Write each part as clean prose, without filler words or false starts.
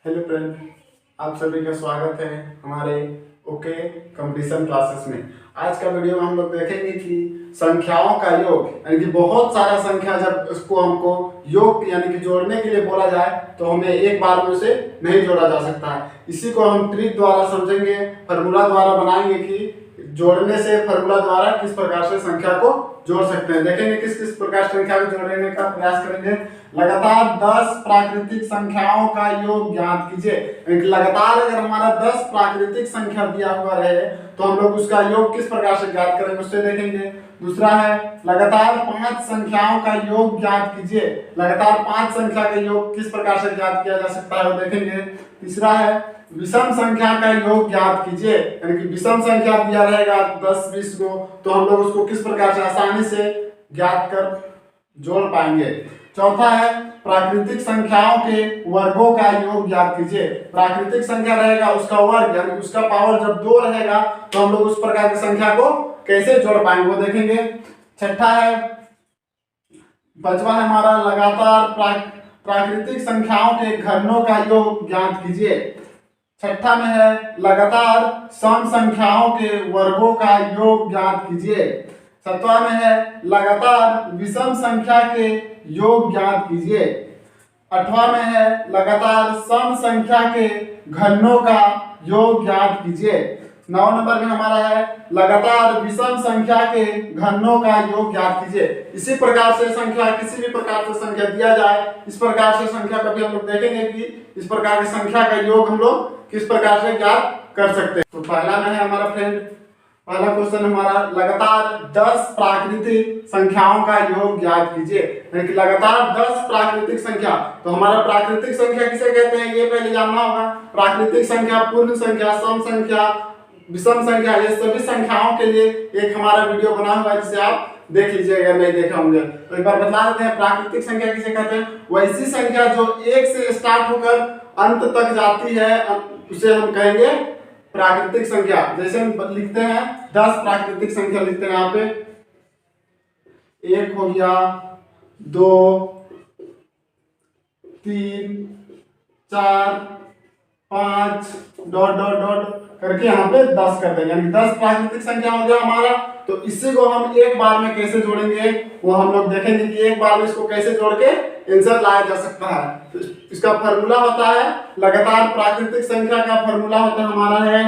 Hello friend, आप सभी का स्वागत है हमारे ओके कंपटीशन क्लासेस में। आज का वीडियो में हम लोग देखेंगे कि संख्याओं का योग, यानी कि बहुत सारा संख्या जब उसको हमको योग यानी कि जोड़ने के लिए बोला जाए तो हमें एक बार में उसे नहीं जोड़ा जा सकता है। इसी को हम ट्रिक द्वारा समझेंगे, फार्मूला द्वारा बनाएंगे कि जोड़ने से फार्मूला द्वारा किस प्रकार से संख्या को जोड़ सकते हैं। देखेंगे किस किस प्रकार संख्या को जोड़ने का प्रयास करेंगे। लगातार 10 प्राकृतिक संख्याओं का योग ज्ञात कीजिए। लगातार अगर हमारा 10 प्राकृतिक संख्या दिया हुआ रहे तो हम लोग उसका योग किस प्रकार से ज्ञात करेंगे उससे देखेंगे। दूसरा है लगातार 5 संख्याओं का योग ज्ञात कीजिए। लगातार 5 संख्या का योग किस प्रकार से ज्ञात किया जा सकता है वो देखेंगे। तीसरा है विषम संख्या का योग ज्ञात कीजिए, यानी कि विषम संख्या दिया रहेगा 10-20 को तो हम लोग उसको किस प्रकार से आसानी से ज्ञात कर जोड़ पाएंगे। चौथा है प्राकृतिक संख्याओं के वर्गों का योग ज्ञात कीजिए। प्राकृतिक संख्या रहेगा उसका वर्ग यानी उसका पावर जब 2 रहेगा तो हम लोग उस प्रकार की संख्या को कैसे जोड़ पाएंगे वो देखेंगे। छठा है, पांचवा है हमारा लगातार प्राकृतिक संख्याओं के घनों का योग ज्ञात कीजिए। छठा में है लगातार सम संख्याओं के वर्गों का योग ज्ञात कीजिए। सातवां में है लगातार विषम संख्या के योग ज्ञात कीजिए। आठवां में है लगातार सम संख्या के घनों का योग ज्ञात कीजिए। 9 नंबर में हमारा है लगातार विषम संख्या के घनों का योग ज्ञात कीजिए। इसी प्रकार से संख्या किसी भी प्रकार से संख्या दिया जाए, इस प्रकार से संख्या का भी हम लोग देखेंगे कि इस प्रकार की संख्या का योग हम लोग किस प्रकार से ज्ञात कर सकते हैं। तो पहला में है हमारा फ्रेंड, पहला क्वेश्चन हमारा लगातार 10 प्राकृतिक संख्याओं का योग ज्ञात कीजिए। यानी कि लगातार 10 प्राकृतिक संख्या, तो हमारा प्राकृतिक संख्या किसे कहते हैं ये पहले जानना होगा। प्राकृतिक संख्या, पूर्ण संख्या, सम संख्या, विषम संख्या, ये सभी संख्याओं के लिए एक हमारा वीडियो बना हुआ है जिसे आप देख लीजिएगा, नहीं देखे होंगे तो एक बार बता देते हैं। प्राकृतिक संख्या किसे कहते हैं? वैसी संख्या जो 1 से स्टार्ट होकर अंत तक जाती है उसे हम कहेंगे प्राकृतिक संख्या। जैसे हम लिखते हैं 10 प्राकृतिक संख्या लिखते हैं यहाँ पे, 1 हो गया, 2, 3, 4, 5 डॉट डॉट डॉट करके यहाँ पे 10 कर देंगे, यानी 10 प्राकृतिक संख्या हो गया हमारा। तो इसी को हम एक बार में कैसे जोड़ेंगे वो हम लोग देखेंगे कि एक बार में इसको कैसे जोड़ के आंसर लाया जा सकता है। तो इसका फॉर्मूला होता है, लगातार प्राकृतिक संख्या का फॉर्मूला होता है हमारा है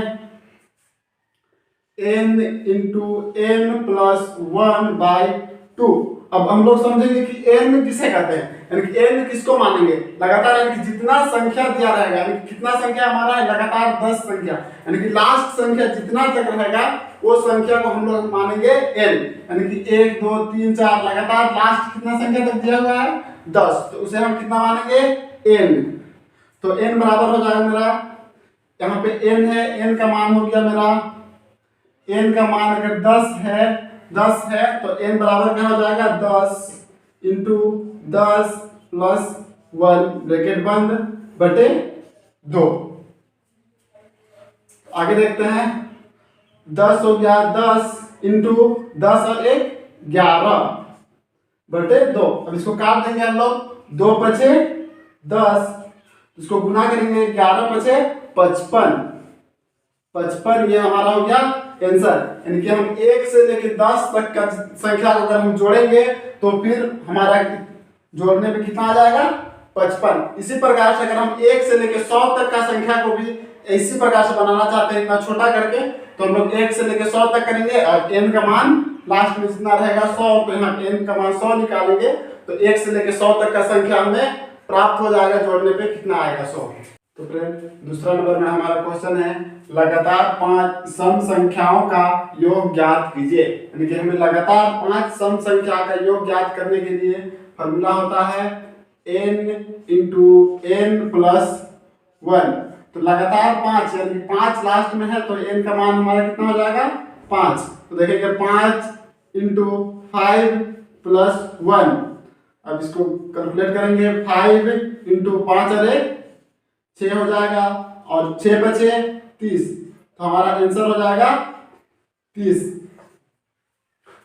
n इंटू n प्लस 1/2। अब हम लोग समझेंगे कि n किसे कहते हैं, यानी कि n किसको मानेंगे। लगातार यानी कि जितना संख्या दिया रहेगा, यानी कि कितना संख्या हमारा है लगातार 10 संख्या, यानी कि लास्ट संख्या जितना तक रहेगा वो संख्या को हम लोग मानेंगे n। यानी कि 1 2 3 4 लगातार लास्ट कितना संख्या तक दिया हुआ है 10, तो उसे हम कितना मानेंगे n। तो n बराबर हो जाएगा मेरा, यहाँ पे n है, n का मान हो गया मेरा, n का मान अगर 10 है तो n बराबर क्या हो जाएगा 10 इंटू 10 प्लस 1 ब्रैकेट बंद बटे 2। आगे देखते हैं, 10 हो गया, 10 इंटू 10 और 1 11 बटे 2। अब इसको काट देंगे हम लोग, 2 पचे 10, इसको गुना करेंगे 11 पचे 55, ये हमारा हो गया आंसर। यानी कि हम 1 से लेकर 10 तक का संख्या को अगर हम जोड़ेंगे तो फिर हमारा जोड़ने में कितना आ जाएगा 55। इसी प्रकार से अगर हम 1 से लेकर 100 तक का संख्या को भी इसी प्रकार से बनाना चाहते हैं इतना छोटा करके, तो हम लोग 1 से लेकर 100 तक करेंगे और n का मान लास्ट में जितना रहेगा 100, तो यहाँ n का मान 100 निकालेंगे तो 1 से लेकर 100 तक का संख्या हमें प्राप्त हो जाएगा। जोड़ने पे कितना आएगा 100। तो फ्रेंड दूसरा नंबर में हमारा क्वेश्चन है लगातार 5 सम संख्याओं का योग ज्ञात कीजिए। यानी कि हमें लगातार 5 सम संख्या का योग ज्ञात करने के लिए फॉर्मूला होता है n इंटू n प्लस 1। तो लगातार 5 यानी 5 लास्ट में है तो n का मान हमारा कितना हो जाएगा 5। तो देखेंगे 5 इंटू 5 प्लस 1। अब इसको कैलकुलेट करेंगे, 5 इंटू 5 और 1 6 हो जाएगा और 6 बचे 30, तो हमारा आंसर हो जाएगा 30।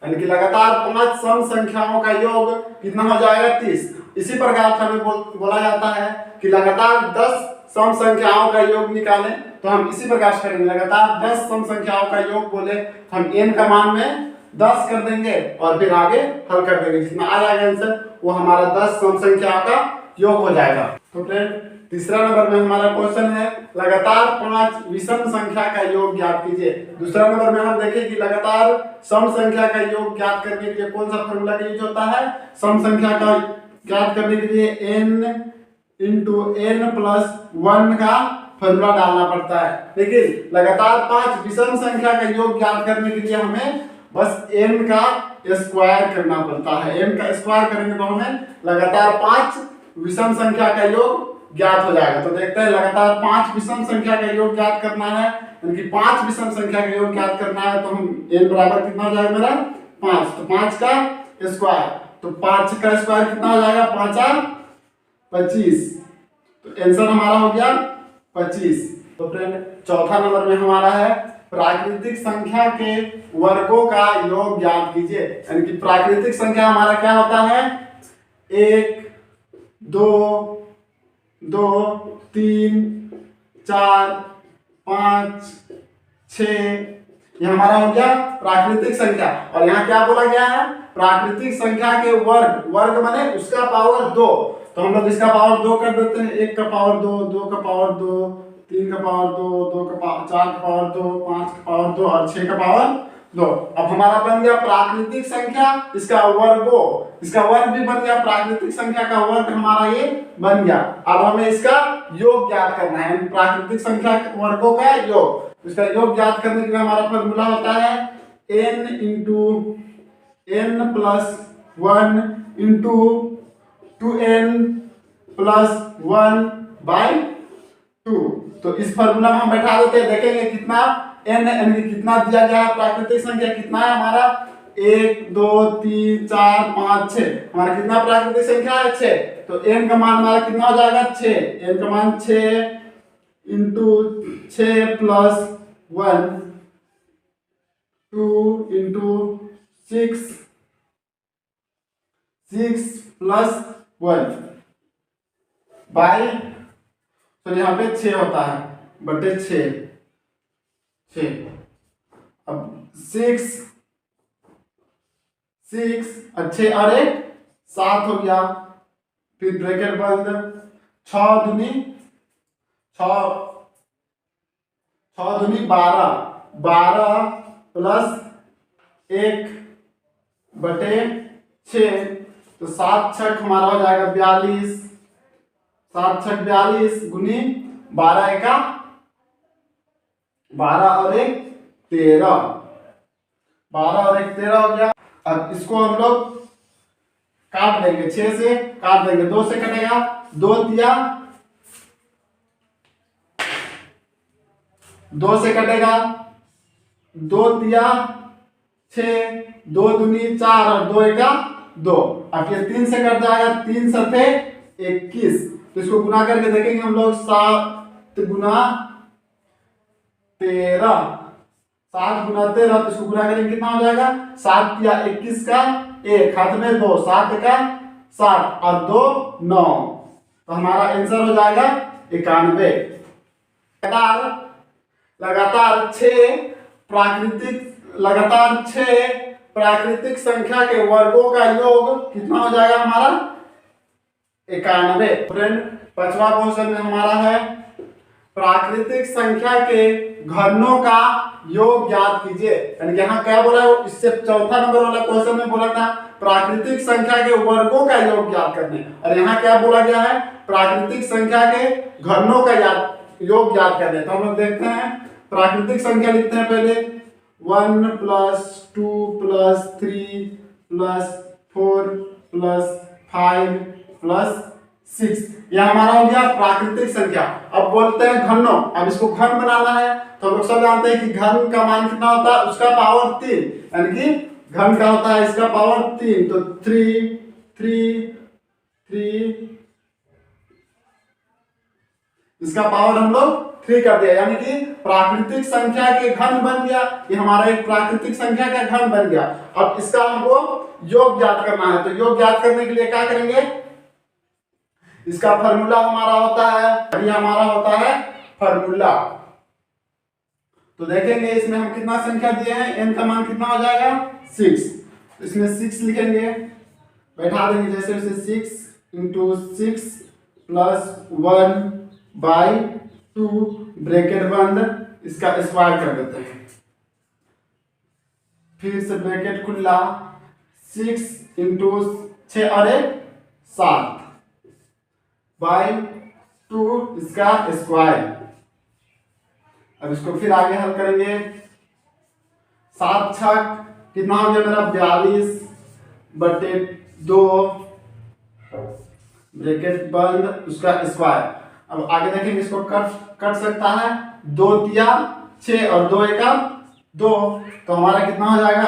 यानी कि लगातार 5 सम संख्याओं का योग कितना हो जाएगा 30। इसी प्रकार से हमें बोला जाता है कि लगातार 10 सम संख्याओं का योग निकालें तो हम इसी प्रकार से करेंगे। लगातार 10 सम संख्याओं का योग बोले तो हम n का मान में 10 कर देंगे और फिर आगे हल कर देंगे। जितना आ जाएगा आंसर वो हमारा 10 सम संख्याओं का योग हो जाएगा। तो फ्रेंड तीसरा नंबर में हमारा क्वेश्चन है लगातार 5 विषम संख्या का योग ज्ञात कीजिए। दूसरा नंबर में हम देखें कि लगातार सम संख्या का योग ज्ञात करने के लिए कौन सा फॉर्मूला का यूज होता है। सम संख्या का ज्ञात करने के लिए n इंटू n प्लस 1 का फॉर्मूला डालना पड़ता है। लेकिन लगातार 5 विषम संख्या का योग ज्ञात करने के लिए हमें बस n का स्क्वायर करना पड़ता है। n का स्क्वायर करेंगे तो हमें लगातार 5 विषम संख्या का योग ज्ञात हो जाएगा। तो देखते हैं लगातार 5 विषम संख्या का योग ज्ञात करना है, यानी कि 5 विषम संख्या का योग ज्ञात करना है। तो हम n बराबर कितना हो जाएगा मेरा 5, तो 5 का स्क्वायर, तो 5 का स्क्वायर कितना हो जाएगा 5 25, तो आंसर हमारा हो गया 25। तो फ्रेंड चौथा नंबर में हमारा है प्राकृतिक संख्या के वर्गों का योग ज्ञात कीजिए। यानी कि प्राकृतिक संख्या हमारा क्या होता है 1 2 2 3 4 5 6, ये हमारा हो गया प्राकृतिक संख्या। और यहाँ क्या बोला गया है प्राकृतिक संख्या के वर्ग, वर्ग माने उसका पावर 2। तो हम लोग इसका पावर 2 कर देते हैं। 1 का पावर 2, 2 का पावर 2, 3 का पावर 2, 2 का पावर 4 का पावर 2, 5 का पावर 2 और 6 का पावर 2। अब हमारा बन गया प्राकृतिक संख्या, इसका वर्गो, इसका वर्ग भी बन गया, प्राकृतिक संख्या का वर्ग हमारा ये बन गया। अब हमें इसका योग ज्ञात करना है, प्राकृतिक संख्या वर्गों का योग। इसका योग ज्ञात करने के लिए हमारा फॉर्मूला होता है n into n plus 1 into 2n plus 1 by 2। तो इस फॉर्मूला में हम बैठा देते हैं, देखेंगे कितना n यानी कितना दिया गया है प्राकृतिक संख्या कितना है हमारा 1 2 3 4 5 6, हमारा कितना प्राकृतिक संख्या है 6। तो n का मान हमारा कितना हो जाएगा 6, n का मान 6 into 6 plus 1 2 into 6 plus 1 by, तो यहाँ पे 6 होता है बटे 6। अब 6 और 6 और 1 7 हो गया, फिर ब्रैकेट बंद, 6 दूनी 12, 12 प्लस 1 बटे 6, तो 7 छक हमारा हो जाएगा 42, 7 छक 42 गुनी 12 एका 12 और 1 13, 12 और 1 13 हो गया। अब इसको हम लोग काट देंगे, 6 से काट देंगे, 2 से कटेगा, 2 दिया 2 से कटेगा, 2 दिया 6, 2 दूनी 4 और 2 एका 2। अब ये 3 से कट जाएगा, 3 सते 21, तो इसको गुना करके देखेंगे हम लोग, 7 गुना 13, 7 गुना 13, तो इसको गुना करेंगे कितना हो जाएगा 7 या 21 का 1, हाथ में 2, 7 का 7 और 2 9, तो हमारा आंसर हो जाएगा 91। लगातार 6 प्राकृतिक संख्या के वर्गों का योग कितना हो जाएगा हमारा 91। फ्रेंड पांचवा क्वेश्चन में हमारा है प्राकृतिक संख्या के घनों का योग ज्ञात कीजिए। यानी कि यहाँ क्या बोला है, इससे चौथा नंबर वाला क्वेश्चन में बोला था प्राकृतिक संख्या के वर्गों का योग ज्ञात करने, और यहाँ क्या बोला गया है प्राकृतिक संख्या के घनों का योग ज्ञात करने। तो हम लोग देखते हैं, प्राकृतिक संख्या लिखते हैं पहले 1 plus 2 plus 3 plus 4 plus 5 plus 6, यह हमारा हो गया प्राकृतिक संख्या। अब बोलते हैं घनों, अब इसको घन बनाना है, तो हम लोग सब जानते हैं कि घन का मान कितना होता है, उसका पावर 3, यानी कि घन का होता है इसका पावर 3, तो 3 3 3, इसका पावर हम लोग 3 कर दिया, यानी कि प्राकृतिक संख्या के घन बन गया। ये हमारा एक प्राकृतिक संख्या का घन बन गया। अब इसका हमको योग ज्ञात करना है, तो योग ज्ञात करने के लिए क्या करेंगे, इसका फॉर्मूला हमारा होता है, ये हमारा होता है फॉर्मूला। तो देखेंगे इसमें हम कितना संख्या दिए हैं, n का मान कितना हो जाएगा 6, तो इसमें 6 लिखेंगे, बैठा देंगे जैसे उसे 6 इंटू 6 प्लस 1/2 ब्रैकेट बंद, इसका स्क्वायर कर देते हैं, फिर से ब्रैकेट खुला 6 इंटू 6 और 7/2 इसका स्क्वायर। अब इसको फिर आगे हल करेंगे, 7 छक कितना हो गया मेरा 42/2 ब्रैकेट बंद उसका स्क्वायर। अब आगे देखेंगे इसको कट सकता है, 2 तिया 6 और 2 एका 2, तो हमारा कितना हो जाएगा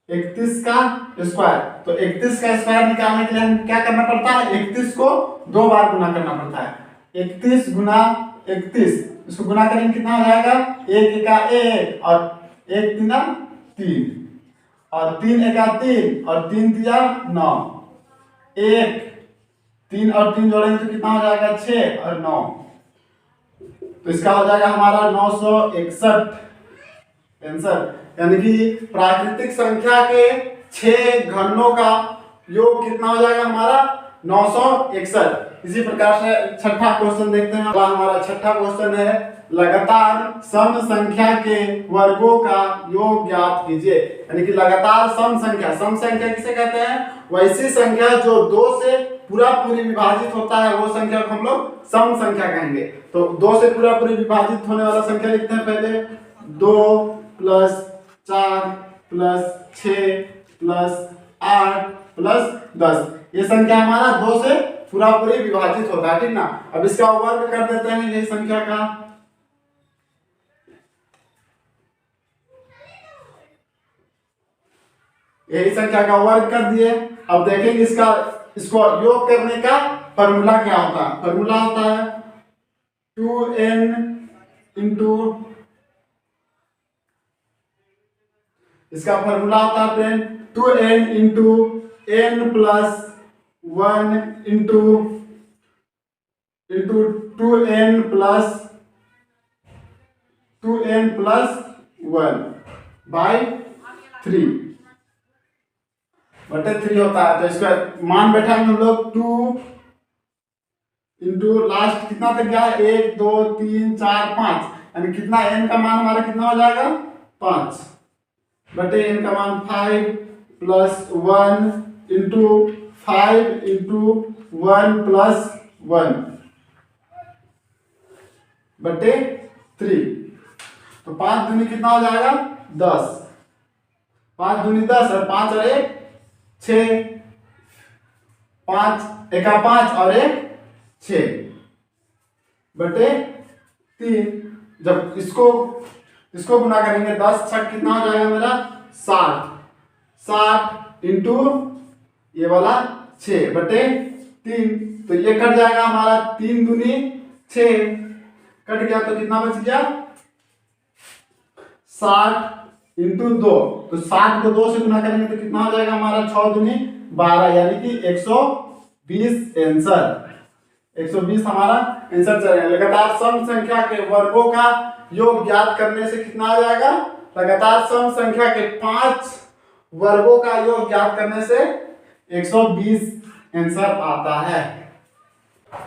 31 का स्क्वायर। तो 31 का स्क्वायर निकालने के लिए हम क्या करना पड़ता है, 31 को 2 बार गुना करना पड़ता है, 31 गुना 31, इसको गुना करेंगे कितना हो जाएगा 1 एका 1 और 1 तिना 3 और 3 एका 3 और 3 तिया 9, 1 3 और 3 जोड़ेंगे तो कितना हो जाएगा 6 और 9, तो इसका हो जाएगा हमारा 961 आंसर। यानी कि प्राकृतिक संख्या के 6 घनों का योग कितना हो जाएगा हमारा 961। इसी प्रकार से छठा क्वेश्चन देखते हैं। हमारा छठा क्वेश्चन है, लगातार सम संख्या के वर्गों का योग ज्ञात कीजिए। यानी कि लगातार सम संख्या किसे कहते हैं, वैसी संख्या जो 2 से पूरी विभाजित होता है, वो संख्या को हम लोग सम संख्या कहेंगे। तो 2 से पूरी विभाजित होने वाला संख्या लिखते हैं पहले, 2 + 4 + 6 + 8 + 10, ये संख्या हमारा 2 से पूरी विभाजित होता है, ठीक ना। अब इसका वर्ग कर देते हैं यही संख्या का, यही संख्या का वर्ग कर दिए। अब देखेंगे इसको योग करने का फॉर्मूला क्या होता है। फॉर्मूला होता है 2n इंटू, इसका फॉर्मूला होता है friend 2n into n + 1 into 2n + 1/3 होता है। तो इसका मान बैठाएंगे हम लोग 2 इंटू लास्ट कितना तक गया 1 2 3 4 5, यानी कितना n का मान हमारा कितना हो जाएगा 5 बटे n का मान 5 + 1 इंटू 5 इंटू 1 + 1 बटे 3। तो 5 दूनी कितना हो जाएगा 10, 5 दूनी 10 और 5 और 1 6, 5 एका 5 और 1 6 बटे 3। जब इसको गुना करेंगे 10 छक कितना हो जाएगा मेरा 60 इंटू ये वाला 6 बटे 3। तो ये कट जाएगा हमारा, 3 दूनी 6 कट गया, तो कितना बच गया 60 इंटू 2। तो 60 को 2 से गुना करेंगे तो कितना हो जाएगा हमारा 6 दूनी 12, यानी कि 120 आंसर। 120 हमारा आंसर चलेगा। लगातार सम संख्या के वर्गों का योग ज्ञात करने से कितना आ जाएगा, लगातार सम संख्या के 5 वर्गों का योग ज्ञात करने से 120 आंसर आता है।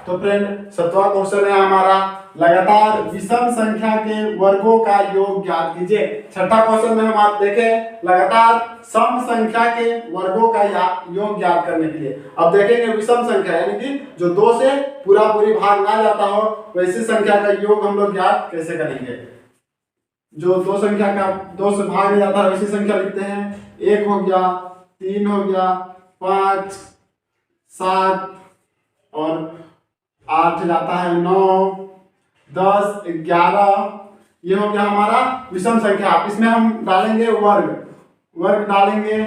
तो फ्रेंड 7वां क्वेश्चन है हमारा, लगातार विषम संख्या के वर्गों का योग ज्ञात कीजिए। छठा क्वेश्चन में हम आप देखें लगातार सम संख्या के वर्गों का योग ज्ञात करने के लिए। अब देखेंगे विषम संख्या यानी कि जो 2 से पूरी भाग ना जाता हो, वैसी संख्या का योग हम लोग ज्ञात कैसे करेंगे। जो 2 संख्या का 2 से भाग नहीं जाता है वैसी संख्या लिखते हैं। 1 हो गया, 3 हो गया, 5 7 और 8 जाता है, 9 10 11, ये हो गया हमारा विषम संख्या। इसमें हम डालेंगे वर्ग डालेंगे,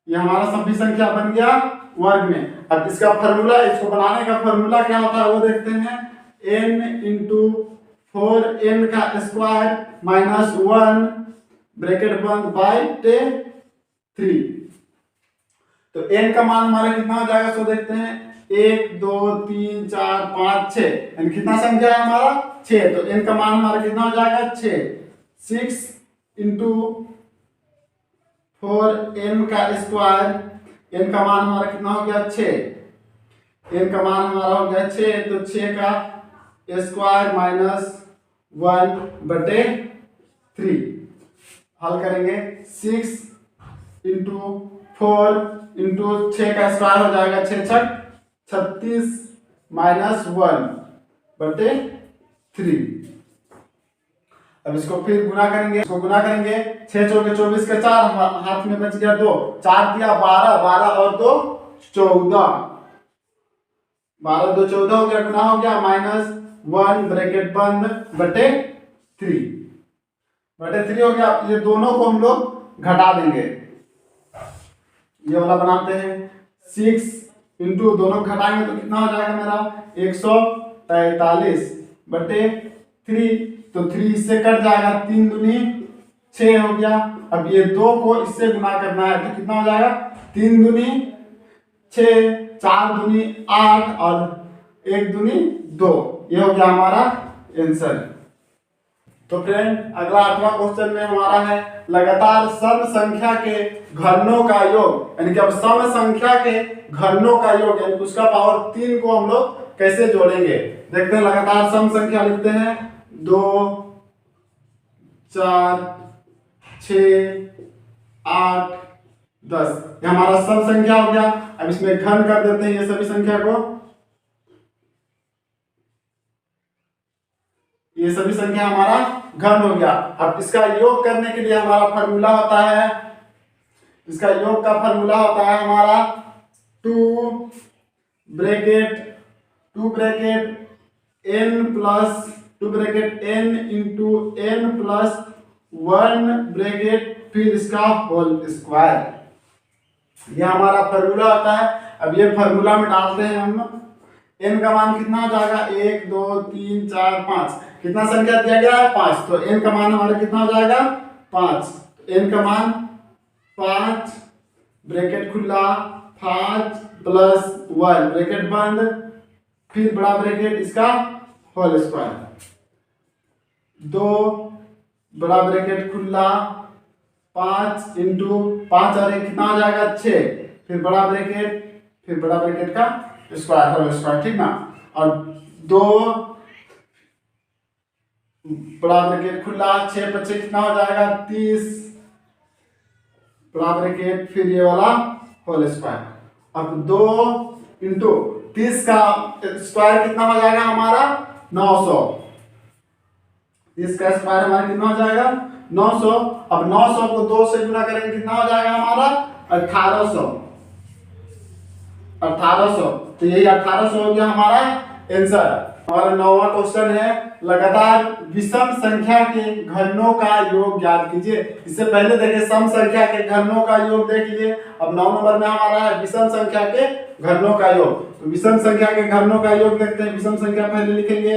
ये हमारा सभी संख्या बन गया वर्ग में। अब इसका फॉर्मूला, इसको बनाने का फॉर्मूला क्या होता है वो देखते हैं। n इंटू 4n का स्क्वायर माइनस 1 ब्रैकेट बंद बाय 3। तो n का मान हमारा कितना हो जाएगा, सो देखते हैं 1 2 3 4 5 6, यानी कितना संख्या है हमारा 6। तो n का मान हमारा कितना हो जाएगा 6। 6 इंटू 4n का स्क्वायर, n का मान हमारा कितना हो गया 6, n का मान हमारा हो गया 6, तो 6 का स्क्वायर माइनस 1/3। हल करेंगे 6 इंटू 4 इंटू 6 का स्क्वायर हो जाएगा 6 छक 36 माइनस 1/3। अब इसको फिर गुना करेंगे, 6 चौके 24 का 4, हाथ में बच गया 2, 4 दिया 12, 12 और 2 14, 12 2 14 हो गया, गुना हो गया माइनस 1 ब्रैकेट बंद /3 हो गया। ये दोनों को हम लोग घटा देंगे, ये वाला बनाते हैं 6 इंटू दोनों घटाएंगे तो कितना हो जाएगा मेरा 143/3। तो 3 इससे कट जाएगा, 3 दूनी 6 हो गया। अब ये 2 को इससे गुना करना है तो कितना हो जाएगा 3 दूनी 6, 4 दूनी 8 और 1 दूनी 2। ये हो गया हमारा आंसर। तो फ्रेंड अगला 8वां क्वेश्चन में हमारा है लगातार सम संख्या के घनों का योग, यानी कि अब सम संख्या के घनों का योग यानी उसका पावर 3 को हम लोग कैसे जोड़ेंगे। देखते हैं, लगातार सम संख्या लिखते हैं 2 4 6 8 10, ये हमारा सम संख्या हो गया। अब इसमें घन कर देते हैं ये सभी संख्या को, ये सभी संख्या हमारा घन हो गया। अब इसका योग करने के लिए हमारा फॉर्मूला होता है, इसका योग का फॉर्मूला होता है हमारा 2 bracket n into n plus 1 bracket फिर इसका होल स्क्वायर। यह हमारा फॉर्मूला होता है। अब ये फॉर्मूला में डालते हैं हम, n का मान कितना हो जाएगा 1 2 3 4 5, कितना संख्या दिया गया है 5, तो n का मान हमारा कितना हो जाएगा 5। तो n का मान 5 ब्रैकेट खुला 5 प्लस 1 ब्रैकेट बंद फिर बड़ा ब्रैकेट इसका होल स्क्वायर, 2 बड़ा ब्रैकेट खुला 5 इंटू 5 और 1 कितना हो जाएगा 6, फिर बड़ा ब्रैकेट का स्क्वायर होल स्क्वायर, ठीक ना। और 2 बड़ा ब्रैकेट खुला 6 बच्चे कितना हो जाएगा 30 बड़ा ब्रैकेट फिर ये वाला होल स्क्वायर। अब 2 इंटू 30 का स्क्वायर कितना हो जाएगा हमारा 900, 30 का स्क्वायर हमारा कितना हो जाएगा 900। अब 900 को 2 से गुना करेंगे कितना हो जाएगा हमारा 1800, तो यही 1800 हो गया हमारा आंसर। हमारा 9वां क्वेश्चन है लगातार विषम संख्या के घनों का योग ज्ञात कीजिए। इससे पहले देखिए सम संख्या के घनों का योग देख लीजिए। अब 9 नंबर में हमारा है विषम संख्या के घनों का योग। तो विषम संख्या के घनों का योग देखते हैं। विषम संख्या पहले लिखेंगे,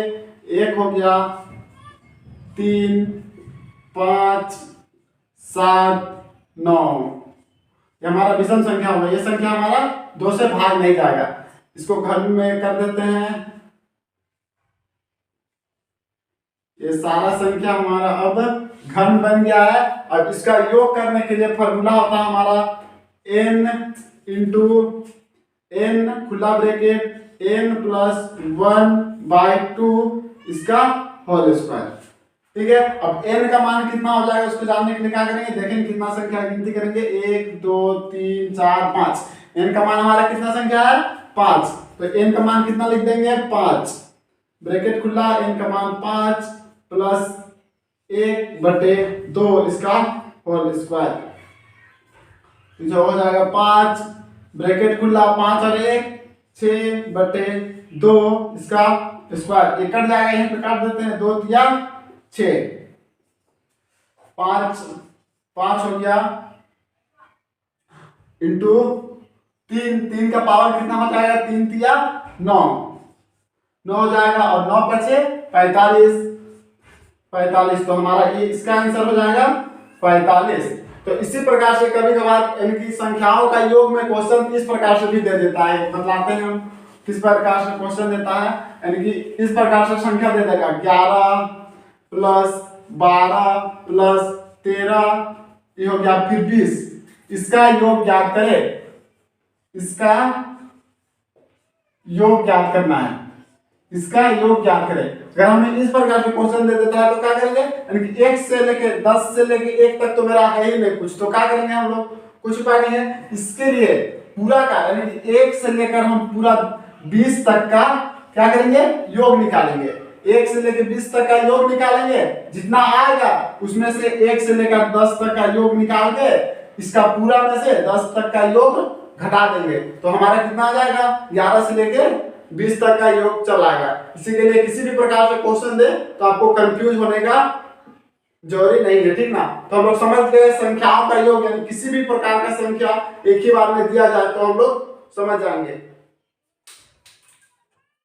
1 हो गया 3 5 7 9, ये हमारा विषम संख्या होगा। ये संख्या हमारा 2 से भाग नहीं जाएगा, इसको घन में कर देते हैं। ये सारा संख्या हमारा अब घन बन गया है। अब इसका योग करने के लिए फॉर्मूला होता है हमारा n इंटू n खुला ब्रैकेट n प्लस 1/2 इसका होल स्क्वायर, ठीक है। अब n का मान कितना हो जाएगा उसको जानने के लिए क्या करेंगे, देखेंगे कितना संख्या गिनती करेंगे, 1 2 3 4 5। n का मान हमारा कितना संख्या है 5, तो n का मान कितना लिख देंगे 5 ब्रैकेट खुला, n का मान 5 प्लस 1/2 इसका होल स्क्वायर, जो हो जाएगा 5 ब्रैकेट खुला 5 और 1 6/2 इसका स्क्वायर। ये कट जाएगा, यहीं पे काट देते हैं, 2 दिया 6 5 हो गया इंटू 3 का पावर कितना हो जाएगा, 3 दिया 9 हो जाएगा और 9 बचे 45, तो हमारा ये इसका आंसर हो जाएगा 45। तो इसी प्रकार से कभी कभार यानी कि संख्याओं का योग में क्वेश्चन इस प्रकार से भी दे देता है। बतलाते हैं हम किस प्रकार से क्वेश्चन देता है, यानी कि इस प्रकार से संख्या दे देगा 11 प्लस 12 प्लस 13 ये हो गया, फिर 20, इसका योग ज्ञात करें, इसका योग ज्ञात करना है, इसका योग ज्ञात करें। अगर हमें इस प्रकार से क्वेश्चन दे देता है तो क्या करेंगे, यानी कि 1 से लेके 10 से लेके 1 तक तो मेरा है ही नहीं कुछ, तो क्या करेंगे हम लोग, कुछ उपाय नहीं है इसके लिए पूरा का, यानी कि 1 से लेकर हम पूरा 20 तक का क्या करेंगे, योग निकालेंगे। 1 से लेकर 20 तक का योग निकालेंगे, जितना आएगा उसमें से 1 से लेकर 10 तक का योग निकाल के इसका पूरा में से 10 तक का योग घटा देंगे, तो हमारा कितना आ जाएगा, 11 से लेकर 20 तक का योग चल आएगा। इसी के लिए किसी भी प्रकार से क्वेश्चन दे तो आपको कंफ्यूज होने का जरूरी नहीं है, ठीक ना। तो हम लोग समझ गए संख्याओं का योग, यानी किसी भी प्रकार का संख्या एक ही बार में दिया जाए तो हम लोग समझ जाएंगे।